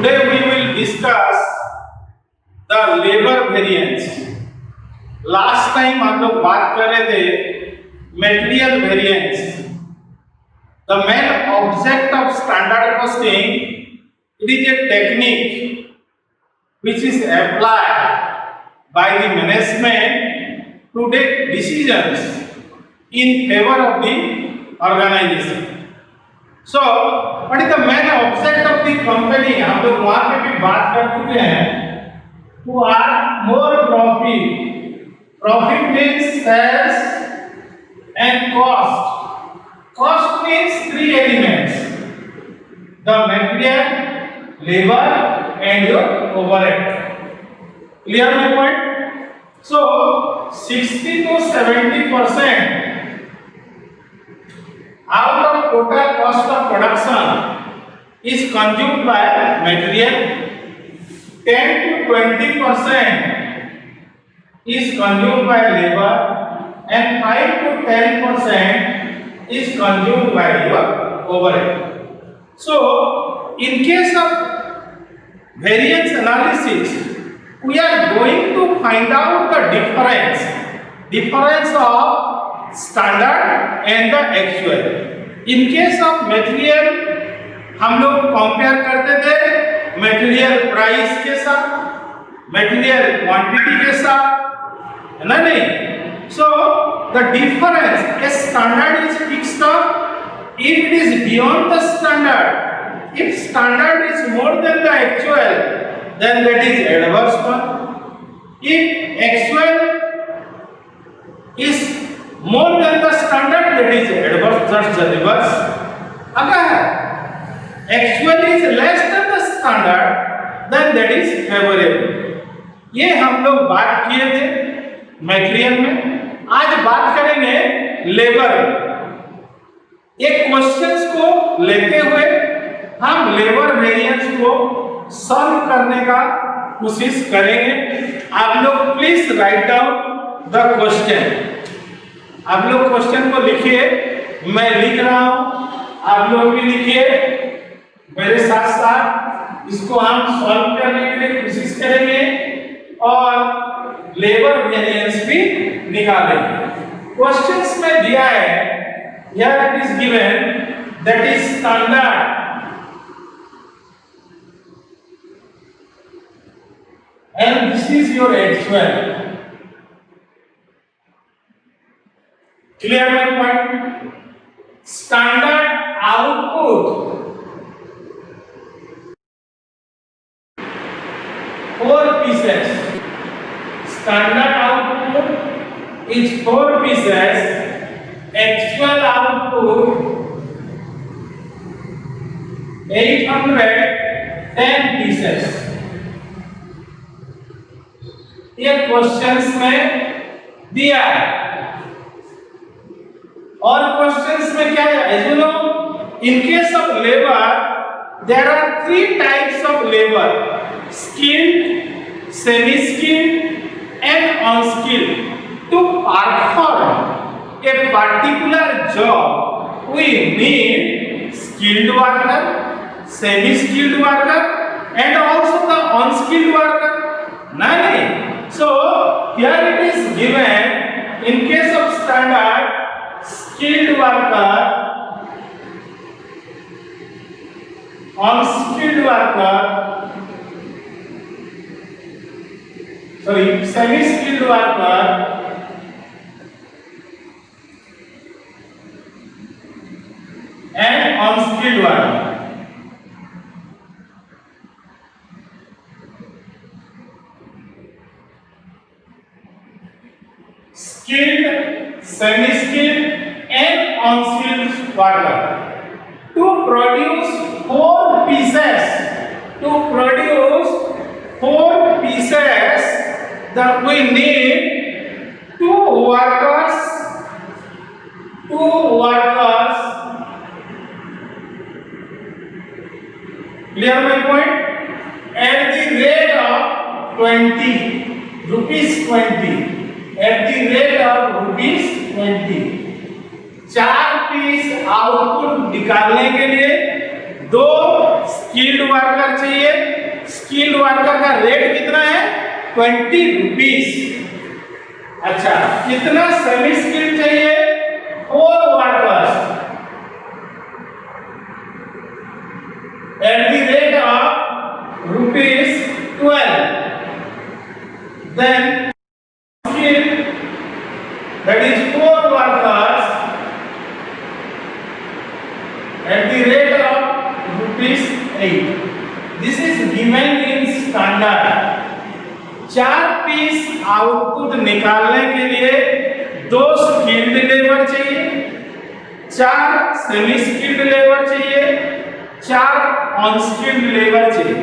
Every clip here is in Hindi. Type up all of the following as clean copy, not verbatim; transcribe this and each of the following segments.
Today we will discuss the labor variance. Last time हम लोग बात कर रहे थे material variance. The main object of standard costing, it is a technique which is applied by the management to take decisions in favor of the organization. So, what is the main object of the company? हम लोग वहाँ पे भी बात कर चुके हैं. To earn more profit. Profit means sales and cost. Cost means three elements: the material, labor, and your overhead. Clear my point? So 60 to 70% out of total cost of production is consumed by material. 10 to 20% is consumed by labor, and 5 to 10% is consumed by your overhead. So, in case of variance analysis, we are going to find out the difference of standard and the actual. In case of material, हम लोग कंपेयर करते थे मटेरियल प्राइस के साथ, मटेरियल क्वांटिटी के साथ, है ना? नहीं. So the difference, a standard is fixed up if it is beyond the standard. If standard is more than the actual, then that is adverse one. If actual is more than the standard, that is adverse. That's the reverse. अगर actual is less than the standard, then that is favorable. ये हम लोग बात किए थे मटेरियल में. आज बात करेंगे लेबर. एक क्वेश्चंस को लेते हुए हम लेबर वेरिएंस को सॉल्व करने का कोशिश करेंगे. आप लोग please write down the question. आप लोग क्वेश्चन को लिखिए, मैं लिख रहा हूं, आप लोग भी लिखिए मेरे साथ साथ. इसको हम सॉल्व करने के लिए कोशिश करेंगे और लेबर वेरिएंस भी निकालेंगे. क्वेश्चंस में दिया है, here it is given that is standard and this is your actual. Clear my point? Standard output 4 pieces. Standard output is 4 pieces. Actual output 810 pieces. ये क्वेश्चंस में दिया है. और क्वेश्चंस में क्या है? As you know, in case of labor, there are 3 types of labor: skilled, semi-skilled, and unskilled. To perform a particular job, we need skilled worker, semi-skilled worker, and also the unskilled worker. Nani? So here it is given, in case of standard, skilled worker, unskilled worker, semi-skilled worker, and unskilled worker. Skilled, semi-skilled, and unskilled worker. To produce 4 pieces, that we need 2 workers. Clear my point? At the rate of 20 rupees 20. At the rate of rupees 20. 4 piece output निकालने के लिए 2 स्किल्ड वर्कर चाहिए स्किल्ड वर्कर का रेट कितना है 20 रुपीस। अच्छा, कितना सेमी स्किल्ड चाहिए 4 workers at the rate of ₹12। Then skill, that is 4 workers at the rate of ₹8। This is given in standard। 4 piece output निकालने के लिए 2 स्किल्ड लेबर चाहिए, 4 सेमी स्किल्ड लेबर चाहिए, 4 अनस्किल्ड लेबर चाहिए।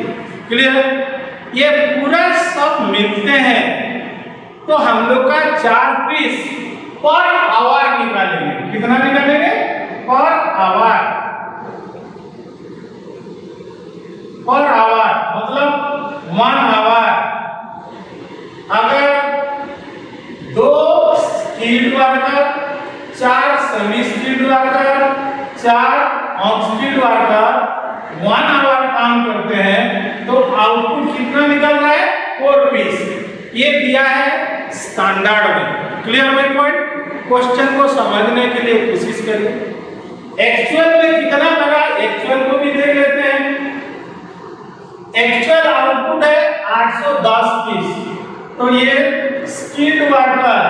क्लियर? ये पूरा सब मिलते हैं तो हम लोग का 4 पीस पर आवर निकालेंगे। कितना निकालेंगे? Per hour. पर आवर मतलब 1 आवर। अगर 2 skilled worker, 4 semi skilled worker, 4 unskilled worker 1 hour काम करते हैं तो आउटपुट कितना निकल रहा है 4 पीस। ये दिया है स्टैंडर्ड में। क्लियर है पॉइंट? क्वेश्चन को समझने के लिए कोशिश करिए। एक्चुअल में कितना लगा एक्चुअल को भी देख लेते हैं। एक्चुअल आउटपुट है 810 पीस। तो ये स्किल्ड वर्कर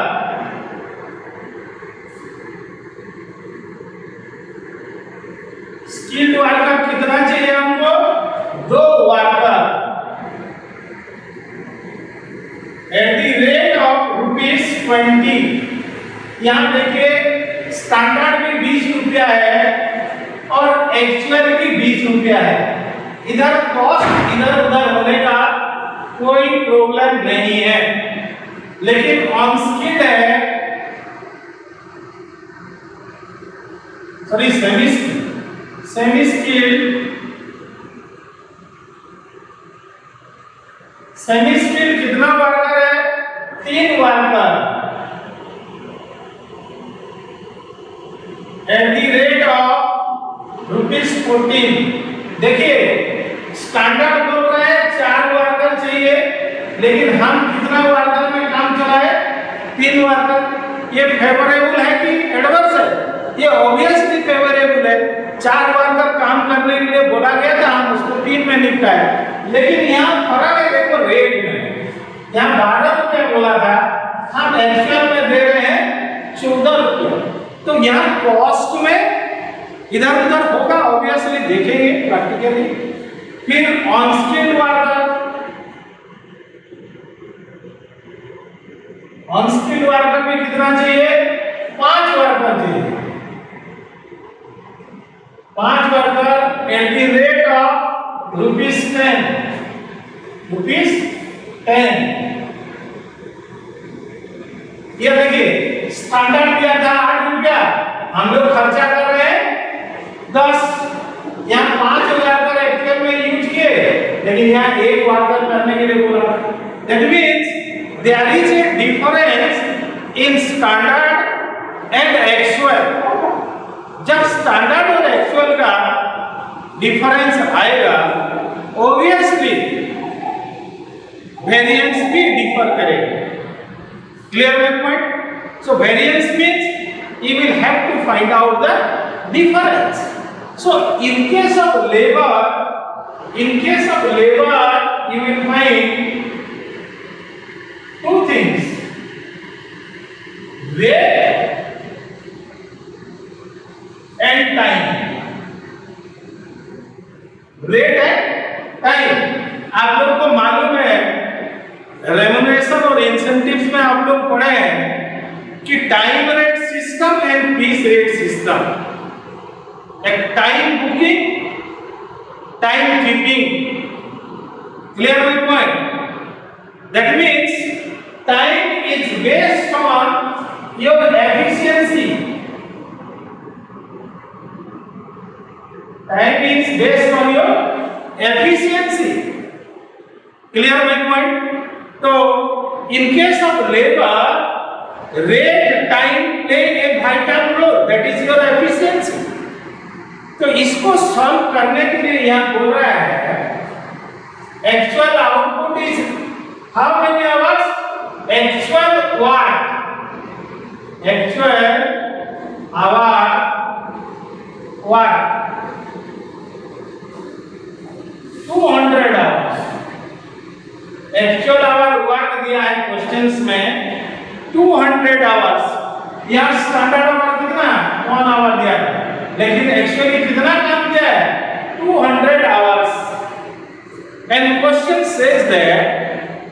कितना चाहिए हमको 2 worker at the rate of ₹20। यहाँ देखिए स्टैंडर्ड भी 20 रुपया है और एक्चुअल भी 20 रुपया है। इधर कॉस्ट इधर उधर होने का कोई प्रॉब्लम नहीं है, लेकिन अनस्किल्ड है, सॉरी सेमी स्किल्ड कितना वर्कर है 3 worker at the rate of ₹14। देखिए स्टैंडर्ड बोल रहा है 4 वर्कर चाहिए, लेकिन हम कितना वर्कर में काम चलाए 3 वर्कर। ये फेवरेबल है कि एडवर्स है? ये ऑब्वियसली फेवरेबल है। 4 वर्कर काम करने के लिए बोला गया था, हम उसको 3 में निपटाए। लेकिन यहाँ फर्क है देखो रेट में। यहाँ 12 रुपया बोला था, हम एक्चुअल में दे रहे हैं 14 रुपया। तो यहाँ कॉस्ट में इधर उधर होगा, ऑब्वियसली देखेंगे प्रैक्टिकली। फिर अनस्किल्ड वर्कर भी कितना चाहिए 5 वर्कर चाहिए। 5 worker at the rate of ₹10। ये देखिए स्टैंडर्ड दिया था 8 रुपया, हम लोग खर्चा कर रहे हैं 10। यहाँ 5 वर्कर एक्चुअल में यूज किए, लेकिन यहाँ 1 वर्कर करने के लिए बोला। That means there is a difference in standard and actual. जब स्टैंडर्ड और एक्चुअल का डिफरेंस आएगा, ऑब्वियसली वेरिएंस भी डिफर करेगा। क्लियर है point? So variance means you will have to find out the difference. So in case of labor you will find 2 things: rate and time। Rate है टाइम। आप लोग को मालूम है रेम्युनरेशन और इंसेंटिव्स में आप लोग पढ़े हैं कि time rate system and piece rate system. एक time booking, time keeping. Clear my point? That means time is based on your efficiency. Time is based on your efficiency. Clear my point? So, in case of labor, rate, time play a vital role. That is your efficiency. तो इसको सॉल्व करने के लिए यहाँ बोल रहा है Actual output is how many hours? Actual what? Actual hour what? 200 hours. Actual hour work दिया है क्वेश्चंस में 200 आवर्स. यहाँ स्टैंडर्ड आवर कितना 1 आवर दिया है, लेकिन एक्चुअली कितना काम किया है 200 hours. And question says that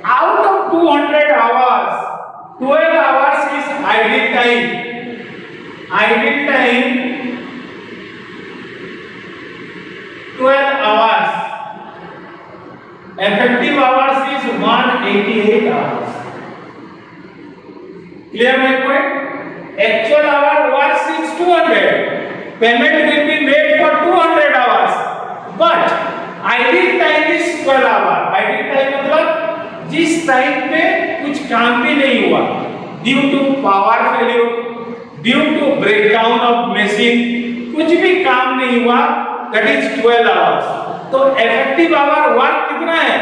out of 200 hours 12 hours is idle time. Idle time 12 hours. Effective hours is 188 hours. Clear my point? Actual hour works is 200. Payment will be made for 200 hours. But idle time is 12 hours. Idle time मतलब जिस टाइम पे कुछ काम भी नहीं हुआ, due to power failure, due to breakdown of machine, कुछ भी काम नहीं हुआ, दैट इज 12 आवर्स. तो इफेक्टिव आवर वर्क कितना है?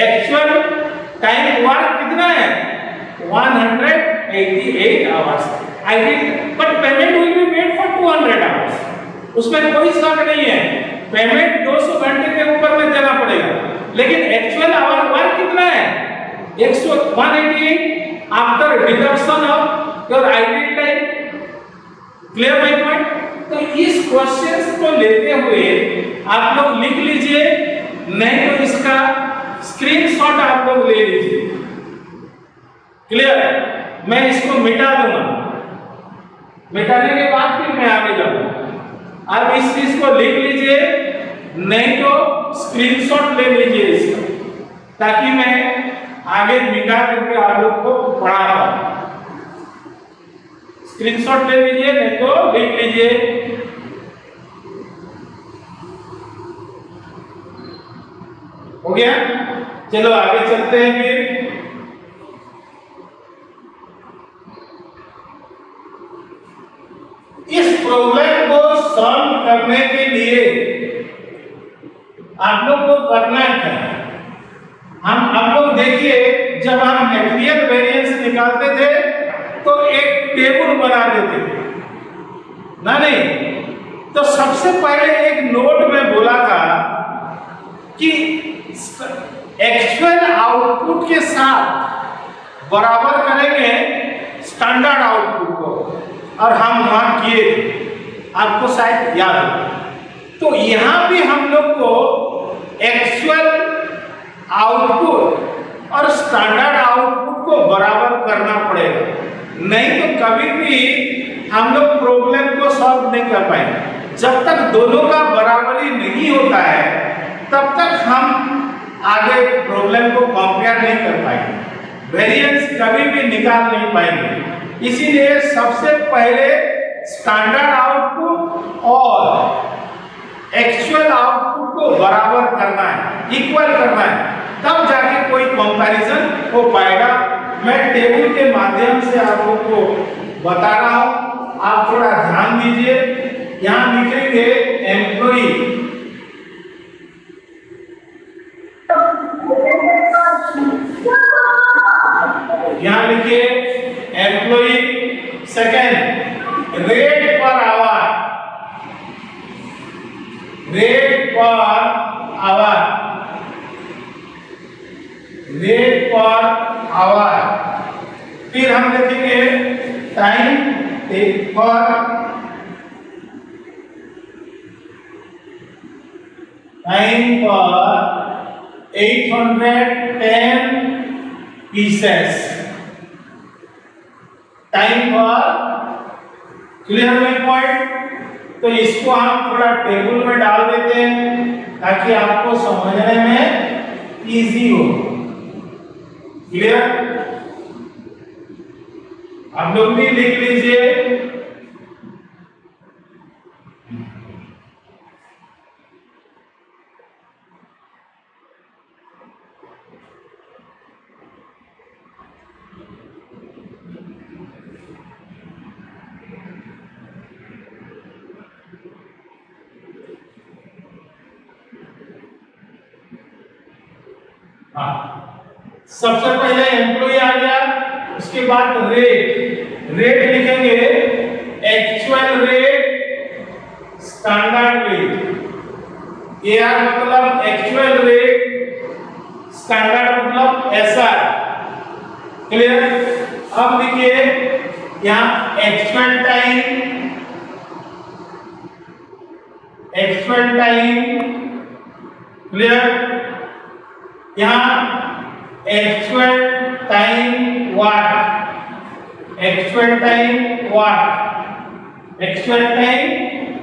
एक्चुअल टाइम वर्क कितना है 188 hours. Ideal but payment will be made for 200 hours. उसमें कोई शक नहीं है, पेमेंट 200 घंटे के ऊपर में देना पड़ेगा, लेकिन एक्चुअल आवर वर्क कितना है 188 after deduction of your ideal time. Clear my point? तो इस क्वेश्चंस को लेते हुए आप लोग लिख लीजिए, नहीं तो इसका स्क्रीनशॉट आप लोग ले लीजिए. क्लियर? मैं इसको मिटा दूंगा, मिटाने के बाद फिर मैं आगे जाऊंगा. आप इस चीज को लिख लीजिए, नहीं तो स्क्रीनशॉट ले लीजिए इसका, ताकि मैं आगे मिटा करके आप लोग को पढ़ा पाऊं. स्क्रीनशॉट ले लीजिए, नहीं तो लिख लीजिए. हो गया? चलो आगे चलते हैं. फिर इस प्रॉब्लम को सॉल्व करने के लिए आप लोग को करना क्या है? आप लोग देखिए, जब हम मटेरियल वेरिएंस निकालते थे तो एक टेबल बना देते थे ना, नहीं? तो सबसे पहले एक नोट में बोला था कि एक्चुअल आउटपुट के साथ बराबर करेंगे स्टैंडर्ड आउटपुट को, और हम वहां किए थे, आपको शायद याद हो. तो यहां भी हम लोग को एक्चुअल आउटपुट और स्टैंडर्ड आउटपुट को बराबर करना पड़ेगा, नहीं तो कभी भी हम लोग प्रॉब्लम को सॉल्व नहीं कर पाएंगे. जब तक दोनों का बराबरी नहीं होता है तब तक हम आगे प्रॉब्लम को कंपेयर नहीं कर पाएंगे, वेरिएंस कभी भी निकाल नहीं पाएंगे. इसीलिए सबसे पहले स्टैंडर्ड आउटपुट और एक्चुअल आउटपुट को बराबर करना है, इक्वल करना है, तब जाके कोई कंपैरिजन हो पाएगा. मैं टेबल के माध्यम से आप लोग को बता रहा हूं, आप थोड़ा ध्यान दीजिए. यहां लिखेंगे एम्प्लॉई, यहां लिखिए employee. Second rate per hour, rate per hour, rate per hour. फिर हम लिखेंगे टाइम पर, टाइम पर 810 पीसेस, टाइम पर. Clear my point? तो इसको हम थोड़ा टेबल में डाल देते हैं ताकि आपको समझने में इजी हो. क्लियर? आप लोग भी लिख लीजिए. हाँ, सबसे पहले एम्प्लॉय आ गया, उसके बाद रेट लिखेंगे, actual rate, standard rate. AR मतलब एक्चुअल रेट, स्टैंडर्ड मतलब एसआर। क्लियर? अब देखिए यहाँ एक्चुअल टाइम, क्लियर? यहाँ actual time what, actual time what, actual time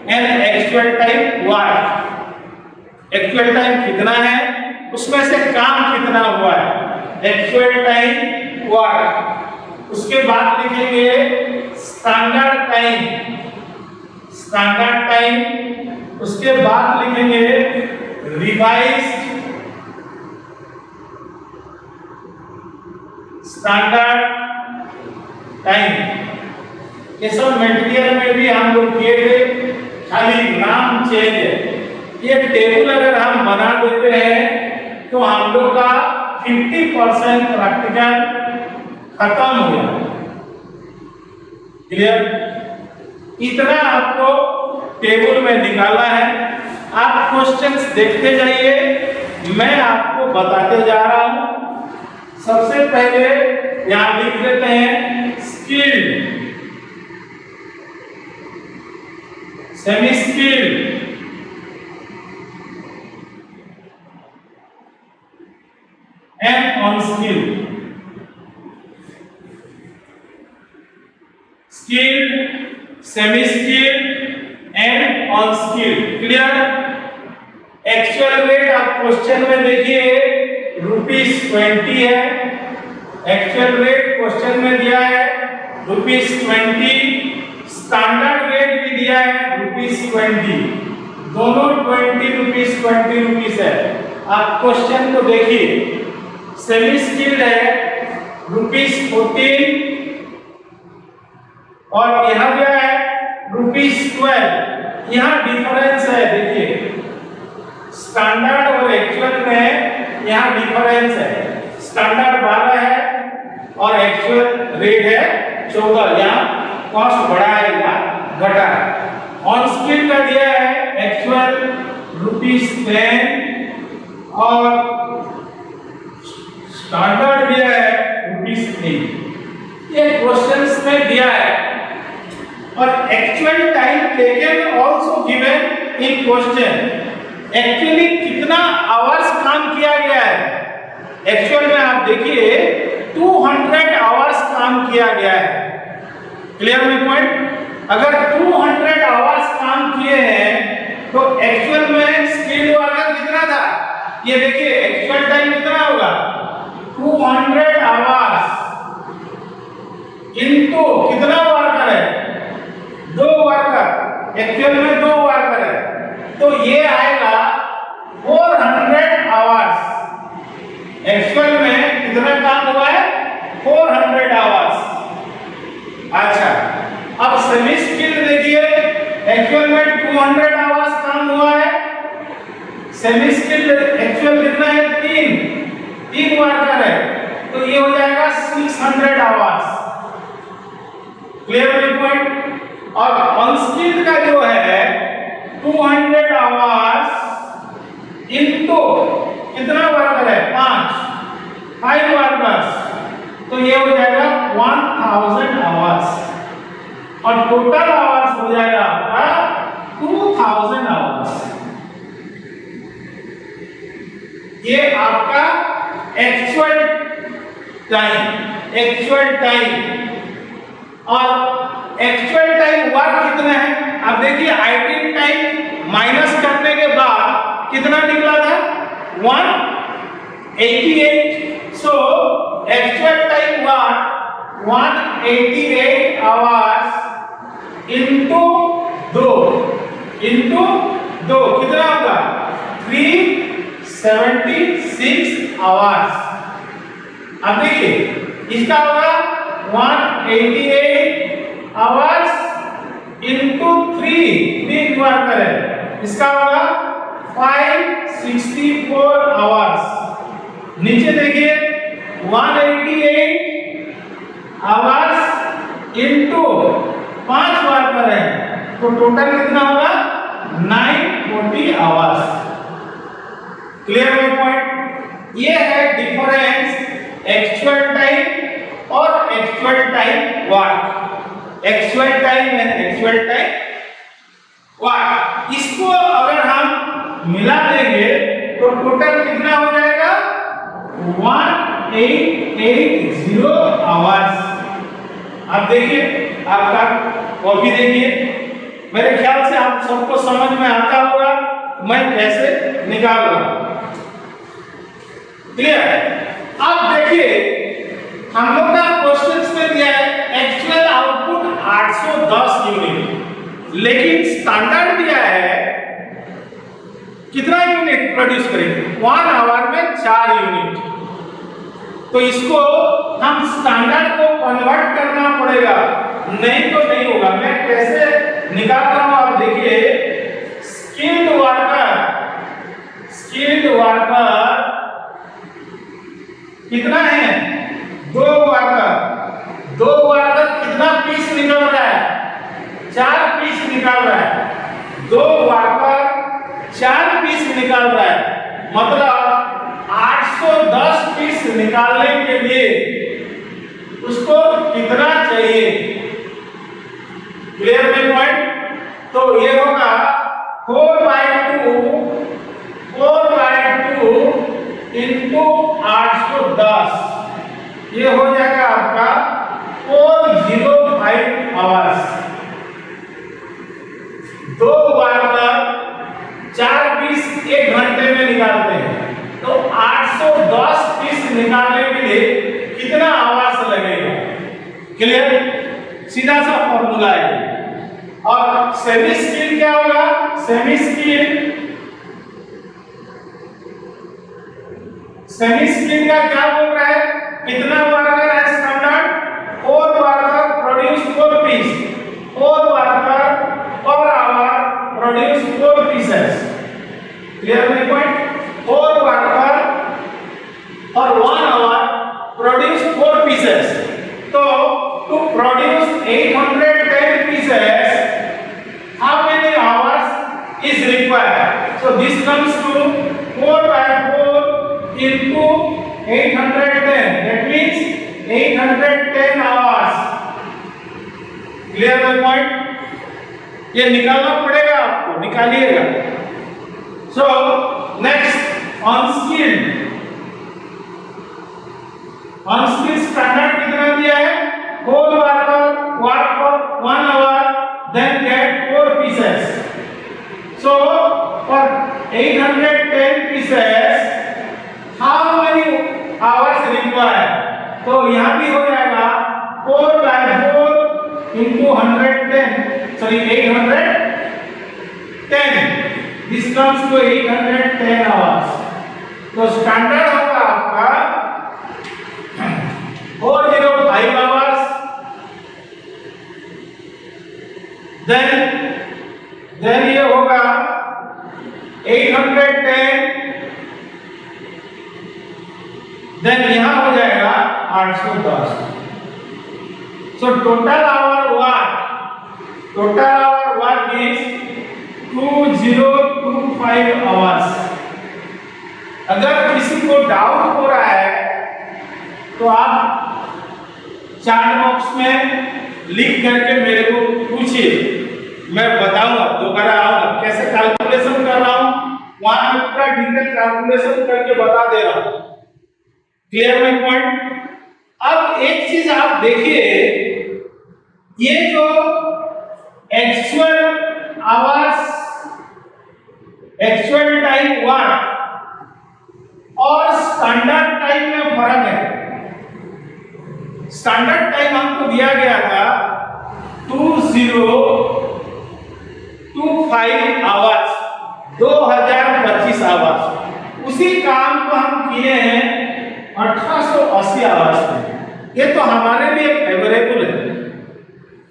and actual time what. Actual time कितना है, उसमें से काम कितना हुआ है, एक्चुअल टाइम वाट। उसके बाद लिखेंगे स्टैंडर्ड टाइम, उसके बाद लिखेंगे रिवाइज्ड स्टैंडर्ड टाइम। ये सब मटेरियल में भी हम लोग किए थे, खाली नाम चेंज है। ये टेबल अगर हम बना देते हैं तो हम लोग का 50% प्रैक्टिकल खत्म हो गया। क्लियर? इतना आपको टेबल में निकाला है। आप क्वेश्चंस देखते जाइए, मैं आपको बताते जा रहा हूं। सबसे पहले यहां लिख देते हैं skilled, semi skilled, and unskilled. Skilled, semi skilled and unskilled. Clear? Actual rate आप क्वेश्चन में देखिए ₹20 है। एक्चुअल रेट क्वेश्चन में दिया है ₹20। स्टैंडर्ड रेट भी दिया है ₹20। दोनों ₹20 है। आप क्वेश्चन को देखिए। सेमी स्किल्ड है ₹14 और यहाँ क्या है ₹12। यहाँ डिफरेंस है, देखिए स्टैंडर्ड और एक्चुअल में यहाँ डिफरेंस है। स्टैंडर्ड 12 है और एक्चुअल रेट है 14। यहाँ कॉस्ट बढ़ा है या घटा है। ऑन-स्किल का दिया है एक्चुअल ₹10 और स्टैंडर्ड दिया है ₹8। ये क्वेश्चंस में दिया है। और actual time taken also given in question. Actually कितना आवर्स काम किया गया है, एक्चुअल में आप देखिए 200 आवर्स काम किया गया है। क्लियर में पॉइंट? अगर 200 आवर्स काम किए हैं तो एक्चुअल में स्किल वर्कर कितना था, ये देखिए एक्चुअल टाइम कितना होगा 200 आवर्स इनटू कितना वर्कर है, 2 वर्कर। एक्चुअल में 2 वर्कर है तो ये आएगा 400 आवर्स। एक्चुअल में कितना काम हुआ है 400 आवर्स। अच्छा, अब सेमी स्किल्ड देखिए, एक्चुअल में 200 आवर्स काम हुआ है। सेमी स्किल्ड एक्चुअल कितना है 3 वर्कर है तो ये हो जाएगा 600 आवर्स। Clear point? और अनस्किल्ड का जो है 200 आवर्स इनटू कितना वर्कर है 5 वर्कर्स तो ये हो जाएगा 1000 आवर्स और टोटल आवर्स हो जाएगा आपका 2000 आवर्स। ये आपका एक्चुअल टाइम और एक्चुअल टाइम वर्क कितना है आप देखिए। आइडल टाइम माइनस करने के बाद कितना निकला था 188। So actual time work 188 hours into 2 कितना होगा 376 आवर्स। अब देखिए इसका होगा 188 आवर्स इनटू 3 वर्कर है, इसका होगा 564 आवर्स। नीचे देखिए 188 आवर्स इनटू 5 बार पर है तो टोटल कितना होगा 940 आवर्स। क्लियर है पॉइंट? ये है डिफरेंस एक्चुअल टाइम और actual time work, actual time and actual time work. इसको अगर हम मिला देंगे तो टोटल कितना हो जाएगा 1880 आवर्स। आप देखिए, आपका कॉपी देखिए, मेरे ख्याल से आप सबको समझ में आता होगा मैं कैसे निकाल रहा हूं। क्लियर? अब देखिए हम लोग का क्वेश्चन में दिया है एक्चुअल आउटपुट 810 यूनिट, लेकिन स्टैंडर्ड दिया है कितना यूनिट प्रोड्यूस करेंगे 1 आवर में 4 यूनिट। तो इसको हम स्टैंडर्ड को कन्वर्ट करना पड़ेगा, नहीं तो नहीं होगा। मैं कैसे निकाल रहा हूं आप देखिए, स्किल्ड वर्कर कितना है 2 वर्कर कितना पीस निकल रहा है 4 पीस निकाल रहा है। 2 वर्कर 4 पीस निकाल रहा है, मतलब 810 पीस निकालने के लिए उसको कितना चाहिए। क्लियर है पॉइंट? तो ये होगा 4/2 इंटू 810, ये हो जाएगा आपका 405 आवर्स। 2 वर्कर 4 पीस 1 घंटे में निकालते हैं, तो 810 पीस निकालने के लिए कितना आवर्स लगेगा। क्लियर? सीधा सा फॉर्मूला है। और सेमी स्किल क्या होगा? सेमी स्किल का क्या बोल रहा है, कितना वर्कर है standard 4 worker produce 4 piece, 4 worker per hour produce 4 pieces. Clear है पॉइंट? 4 वर्कर और 1 आवर प्रोड्यूस 4 पीसेस। तो to produce 810 pieces, how many hours is required? So this comes to 4/4 into 810. That means 810 hours. Clear the point? ये निकालना पड़ेगा आपको, निकालिएगा। So next on skill standard कितना दिया है 4 worker work for 1 hour then get 4 pieces. So for 810 pieces how many hours required? तो यहाँ भी हो जाएगा 4/4 into 110, sorry 810. This comes to 810 hours. तो स्टैंडर्ड होगा आपका 405 hours. then ये होगा 810, then यहाँ हो जाएगा 810. So total hour work is 2025 hours. अगर किसी को डाउट हो रहा है तो आप चार्ट बॉक्स में लिख करके मेरे को पूछिए, मैं बताऊंगा, दोबारा आऊंगा कैसे कैलकुलेशन कर रहा हूं, वहां मैं पूरा डिटेल कैलकुलेशन करके बता दे रहा हूं। क्लियर है पॉइंट? अब एक चीज आप देखिए, ये जो actual hours, actual time work और स्टैंडर्ड टाइम में फर्क है। स्टैंडर्ड टाइम हमको दिया गया था 2025 आवर्स, 2025 आवर्स। उसी काम को हम किए हैं 1880 आवर्स में। ये तो हमारे लिए फेवरेबल है,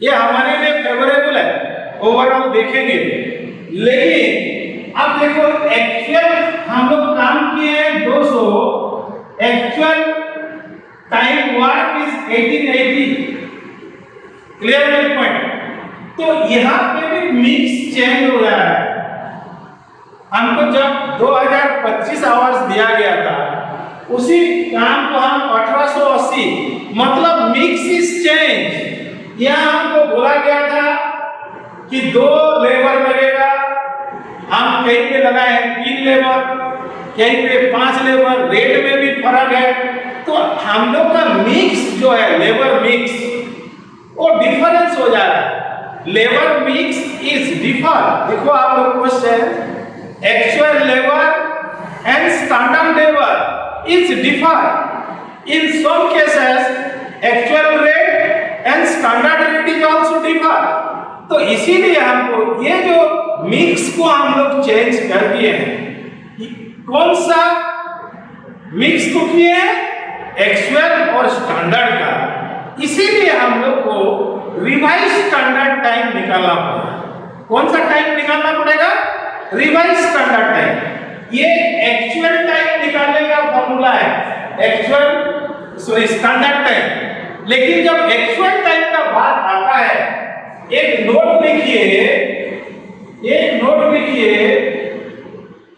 ये हमारे लिए फेवरेबल है, ओवरऑल देखेंगे। लेकिन अब देखो एक्चुअल हम लोग काम किए हैं 200, actual time work is 1880। Clear मेरे पॉइंट? तो यहाँ पे भी मिक्स चेंज हो रहा है। हमको जब 2025 आवर्स दिया गया था, उसी काम को हम 1880, मतलब मिक्स इज चेंज। यहाँ हमको बोला गया था कि 2 लेबर लगेगा, हम कहीं पे लगाए हैं 3 लेबर, कहीं पे 5 लेबर, रेट में भी फर्क है। तो हम लोग का मिक्स जो है लेबर मिक्स वो डिफरेंस हो जा रहा है। Labour mix is differ. देखो आप लोग question, actual labour and standard labour is differ. In some cases actual rate and standard rate is also differ. तो इसीलिए हमको ये जो मिक्स को हम लोग चेंज कर दिए हैं। कौन सा मिक्स को किए हैं? एक्चुअल और स्टैंडर्ड का। इसीलिए हम लोग को रिवाइज स्टैंडर्ड टाइम निकालना पड़ेगा। कौन सा टाइम निकालना पड़ेगा? Revise standard time. ये एक्चुअल टाइम निकालने का फॉर्मूला है, एक्चुअल स्टैंडर्ड टाइम। लेकिन जब एक्चुअल टाइम का बात आता है, एक नोट लिखिए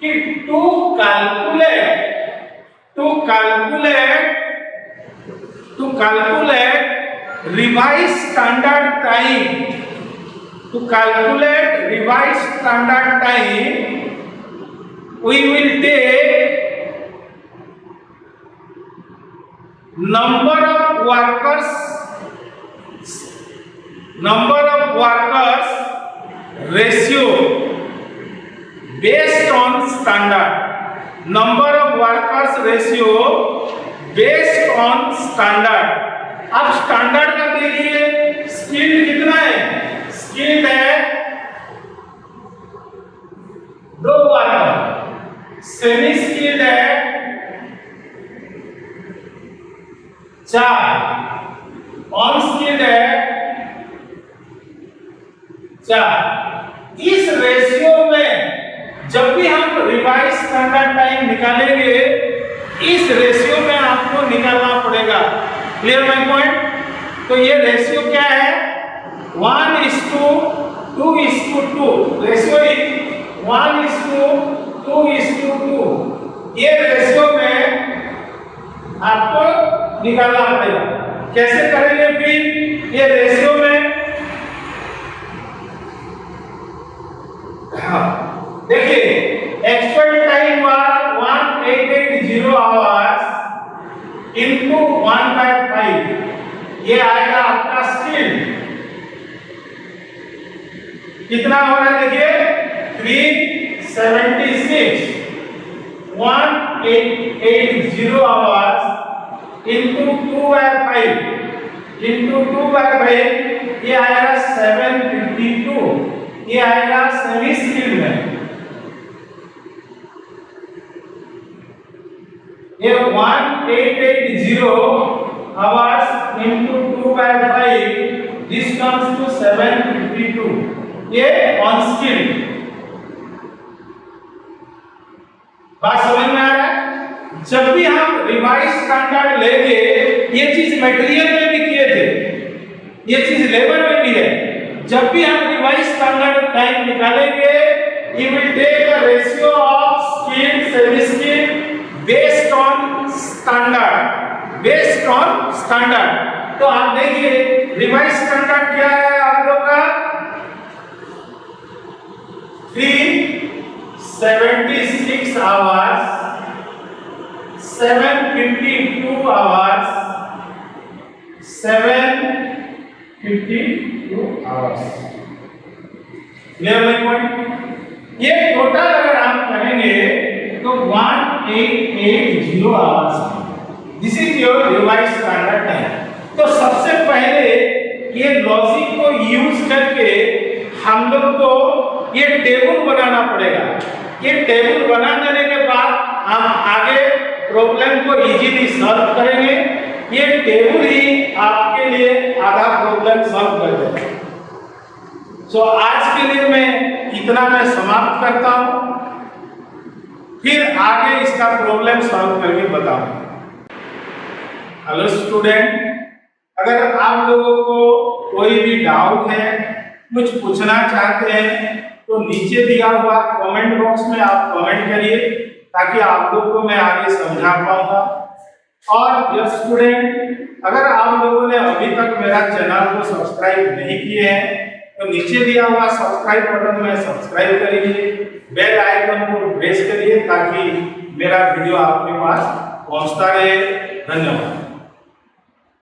कि to calculate revised standard time, we will take number of workers ratio based on standard, number of workers ratio based on standard। अब स्टैंडर्ड का देखिए, स्किल्ड कितना है? स्किल्ड है 2 वर्कर, सेमी स्किल्ड है 4, अनस्किल्ड है 4। इस रेशियो में जब भी हम रिवाइज स्टैंडर्ड टाइम निकालेंगे, इस रेशियो में आपको निकालना पड़ेगा। Clear my point? तो ये रेशियो क्या है? 1:2:2 रेशियो 1:2:2। ये रेशियो में आपको निकालना पड़ेगा। कैसे करेंगे फिर ये रेशियो में? देखिए, एक्चुअल टाइम वार 1880 आवर्स इनटू 1/5, ये आएगा आपका स्किल। कितना हो रहा है? देखिए 376। 1880 आवर्स इनटू 2/5 ये आएगा 752। ये आएगा सेमी स्किल में। ये 1880 hours into 2/5, this comes to 752। ये अनस्किल्ड। बात समझ में आ रहा है? जब भी हम रिवाइज स्टैंडर्ड लेंगे, ये चीज मटेरियल में भी किए थे, ये चीज लेबर में भी है। जब भी हम रिवाइज स्टैंडर्ड टाइम निकालेंगे, you will take the ratio of skilled semi skilled based on standard। तो आप देखिए रिवाइज स्टैंडर्ड क्या है आप लोग का? 376 आवर्स, 752 आवर्स, 752 आवर्स। क्लियर है पॉइंट? ये टोटल अगर आप करेंगे तो 1880 hours. This is your revise standard time. तो सबसे पहले ये लॉजिक को यूज करके हम लोग को ये टेबल बनाना पड़ेगा। ये टेबल बना देने के बाद हम आगे प्रॉब्लम को इजीली सॉल्व करेंगे। ये टेबल ही आपके लिए आधा प्रॉब्लम सॉल्व कर देगा। सो आज के लिए मैं इतना मैं समाप्त करता हूं, फिर आगे इसका प्रॉब्लम सॉल्व करके बताऊंगा। हेलो स्टूडेंट, अगर आप लोगों को कोई भी डाउट है, कुछ पूछना चाहते हैं तो नीचे दिया हुआ कमेंट बॉक्स में आप कमेंट करिए ताकि आप लोग को मैं आगे समझा पाऊंगा। और डियर स्टूडेंट, अगर आप लोगों ने अभी तक मेरा चैनल को सब्सक्राइब नहीं किए हैं तो नीचे दिया हुआ सब्सक्राइब बटन में सब्सक्राइब करिए, बेल आइकन को प्रेस करिए ताकि मेरा वीडियो आपके पास पहुंचता रहे। धन्यवाद।